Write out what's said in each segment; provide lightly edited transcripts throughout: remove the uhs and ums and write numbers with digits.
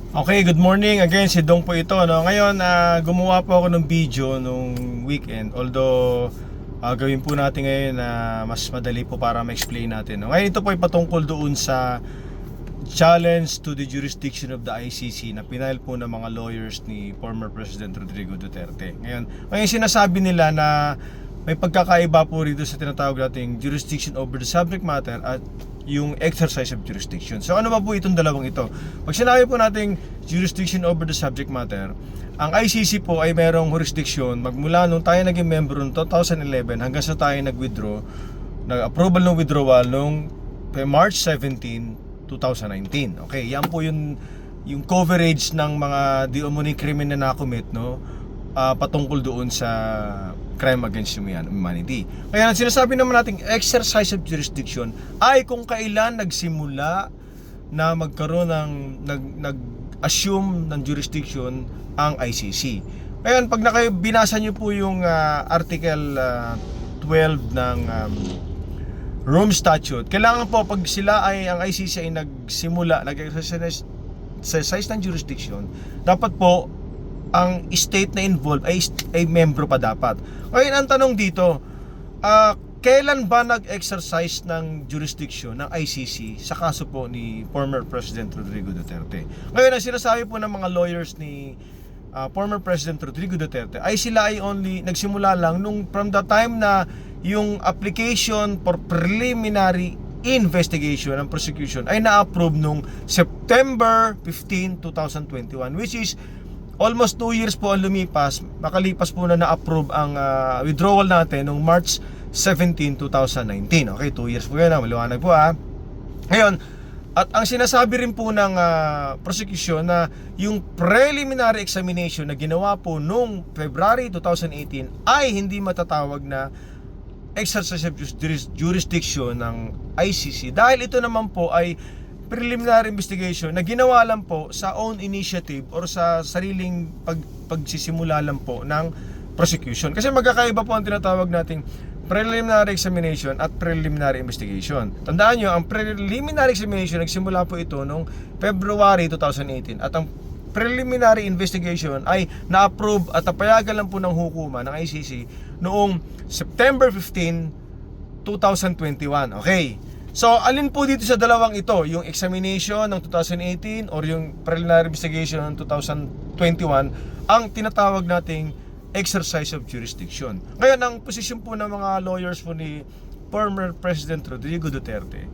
Okay, good morning. Again, si Dong po ito, no? Ngayon, gumawa po ako ng video nung weekend. Although, gawin po natin ngayon na mas madali po para ma-explain natin, no? Ngayon, ito po ay patungkol doon sa challenge to the jurisdiction of the ICC na pinail po ng mga lawyers ni former President Rodrigo Duterte. Ngayon sinasabi nila na may pagkakaiba po rito sa tinatawag nating jurisdiction over the subject matter at yung exercise of jurisdiction. So ano ba po itong dalawang ito? Pag sinabi po nating jurisdiction over the subject matter, ang ICC po ay merong jurisdiction magmula nung tayo naging member noong 2011 hanggang sa tayo nag-withdraw, nag-approval ng withdrawal nung March 17, 2019. Okay, yan po yung coverage ng mga di umuning krimen na nakomit, no? Patungkol doon sa crime against humanity. Kaya sinasabi naman nating exercise of jurisdiction ay kung kailan nagsimula na magkaroon ng nag-assume ng jurisdiction ang ICC. Kaya pag binasa niyo po yung Article 12 ng Rome Statute, kailangan po pag sila ang ICC ay nagsimula, nag-exercise ng jurisdiction, dapat po ang state na involved ay membro pa dapat. Ngayon ang tanong dito, kailan ba nag-exercise ng jurisdiction ng ICC sa kaso po ni former President Rodrigo Duterte? Ngayon ang sinasabi po ng mga lawyers ni former President Rodrigo Duterte ay sila ay only nagsimula lang nung from the time na yung application for preliminary investigation and prosecution ay na-approve nung September 15, 2021, which is almost 2 years po ang lumipas, makalipas po na na-approve ang withdrawal natin noong March 17, 2019. Okay, 2 years po yan, maliwanag po Ngayon, at ang sinasabi rin po ng prosecution na yung preliminary examination na ginawa po noong February 2018 ay hindi matatawag na exercise of jurisdiction ng ICC dahil ito naman po ay preliminary investigation na ginawa lang po sa own initiative or sa sariling pagsisimula lang po ng prosecution. Kasi magkakaiba po ang tinatawag nating preliminary examination at preliminary investigation. Tandaan nyo, ang preliminary examination nagsimula po ito noong February 2018 at ang preliminary investigation ay na-approve at napayagan lang po ng hukuman ng ICC noong September 15, 2021. Okay. So, alin po dito sa dalawang ito? Yung examination ng 2018 or yung preliminary investigation ng 2021 ang tinatawag nating exercise of jurisdiction. Ngayon, ang posisyon po ng mga lawyers po ni former President Rodrigo Duterte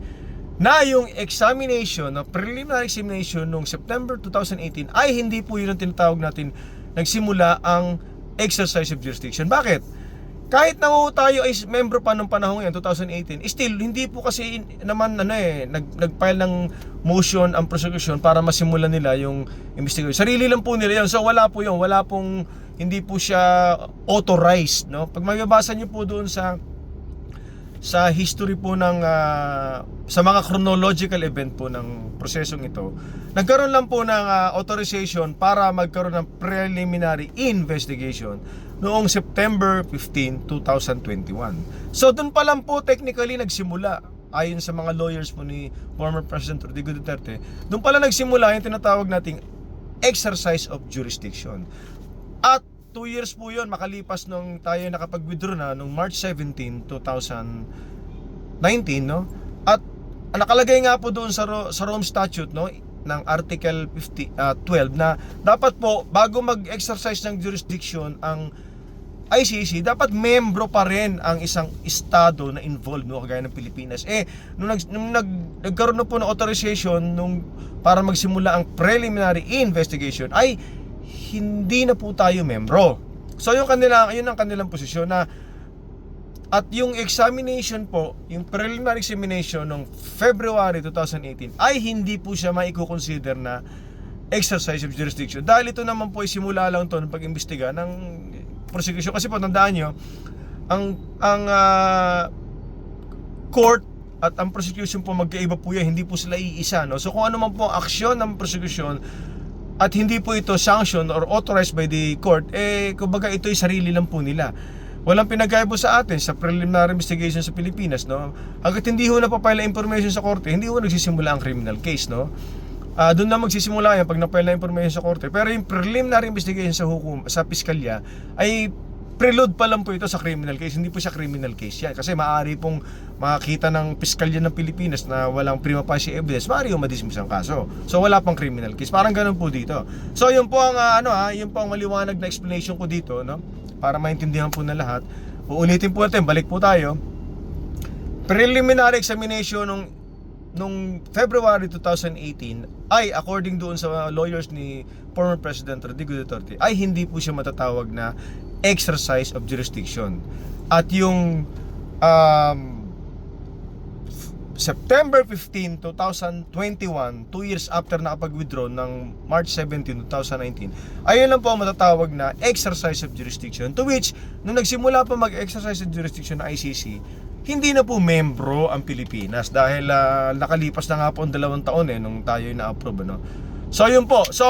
na yung examination, na preliminary examination noong September 2018 ay hindi po yun ang tinatawag natin nagsimula ang exercise of jurisdiction. Bakit? Kahit na tayo ay membro pa nung panahon yan, 2018, still, hindi po kasi naman nag-file ng motion ang prosecution para masimulan nila yung investigation. Sarili lang po nila yun. So wala po yun. Wala pong, hindi po siya authorized, no? Pag mababasa niyo po doon sa history po ng sa mga chronological event po ng prosesong ito, nagkaroon lang po ng authorization para magkaroon ng preliminary investigation noong September 15, 2021. So doon pa lang po technically nagsimula, ayon sa mga lawyers po ni former President Rodrigo Duterte, doon pa lang nagsimula yung tinatawag nating exercise of jurisdiction. At 2 years po yun makalipas nung tayo nakapag-withdraw na nung March 17, 2019, no? At nakalagay nga po doon sa Rome Statute, no, ng Article 12 na dapat po bago mag-exercise ng jurisdiction ang ICC, dapat membro pa rin ang isang estado na involved, no, kagaya ng Pilipinas. Nung nagkaroon na po ng authorization para magsimula ang preliminary investigation ay hindi na po tayo membro. So yun ang kanilang posisyon na at yung examination po, yung preliminary examination ng February 2018 ay hindi po siya maiko-consider na exercise of jurisdiction dahil ito naman po ay simula lang to ng pag-imbestiga ng prosecution. Kasi po tandaan nyo, ang court at ang prosecution po magkaiba po yan, hindi po sila iisa, no? So kung ano man po ang aksyon ng prosecution at hindi po ito sanctioned or authorized by the court, kumbaga ito ay sarili lang po nila. Walang pinagkaiba sa atin sa preliminary investigation sa Pilipinas, no? Hangga't hindi ho napapile information sa korte, hindi ho nagsisimula ang criminal case, no? Doon na magsisimula yan pag na-file na information sa korte. Pero yung preliminary investigation sa piskalya ay prelude pa lang po ito sa criminal case. Hindi po siya criminal case yan. Kasi maaari pong makakita ng piskalya ng Pilipinas na walang prima facie evidence, maaari yung madismiss ang kaso. So wala pang criminal case. Parang ganun po dito. So yun po ang yun po ang maliwanag na explanation ko dito, no? Para maintindihan po na lahat. Uulitin po natin, balik po tayo. Preliminary examination nung February 2018 ay according doon sa lawyers ni former President Rodrigo Duterte ay hindi po siya matatawag na exercise of jurisdiction. At yung September 15, 2021, 2 years after nakapag-withdraw ng March 17, 2019, ayun lang po ang matatawag na exercise of jurisdiction, to which nung nagsimula pa mag-exercise of jurisdiction ng ICC, hindi na po membro ang Pilipinas dahil nakalipas na nga po ang 2 taon nung tayo na-approve, no? So yun po. So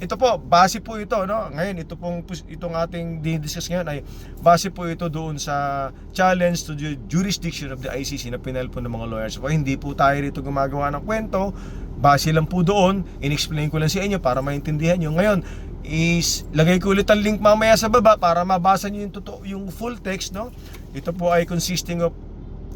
ito po, base po ito, no? Ngayon itong ating dinidiscuss ngayon ay base po ito doon sa challenge to the jurisdiction of the ICC na pinal po ng mga lawyers. So, hindi po tayo rito gumagawa ng kwento. Base lang po doon, in-explain ko lang sa inyo para maintindihan nyo. Ngayon is lagay ko ulit ang link mamaya sa baba para mabasa nyo yung full text, no? Ito po ay consisting of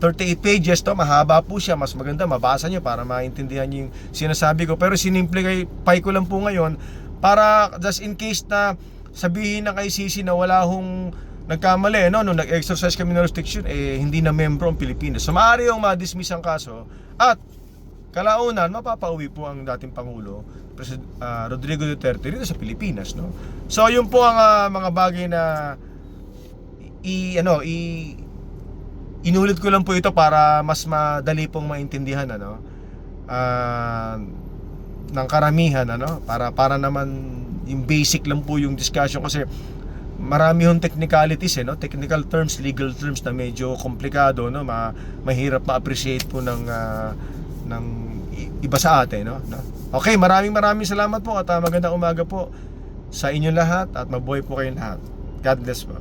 38 pages, to mahaba po siya. Mas maganda mabasa nyo para maintindihan nyo yung sinasabi ko. Pero sinimplify ko lang po ngayon para just in case na sabihin ng ICC na wala hong nagkamali, no? Nung nag-exercise kami ng jurisdiction, hindi na membro ang Pilipinas. So maaari yung ma-dismiss ang kaso at kalaunan mapapauwi po ang dating Pangulo Rodrigo Duterte dito sa Pilipinas, no? So yun po ang mga bagay na inulit ko lang po ito para mas madali pong maintindihan, ng karamihan, para naman yung basic lang po yung discussion kasi marami yung technicalities, technical terms, legal terms na medyo komplikado, mahirap ma-appreciate po ng iba sa atin, no? Okay, maraming salamat po at magandang umaga po sa inyo lahat at mabuhay po kayong lahat. God bless po.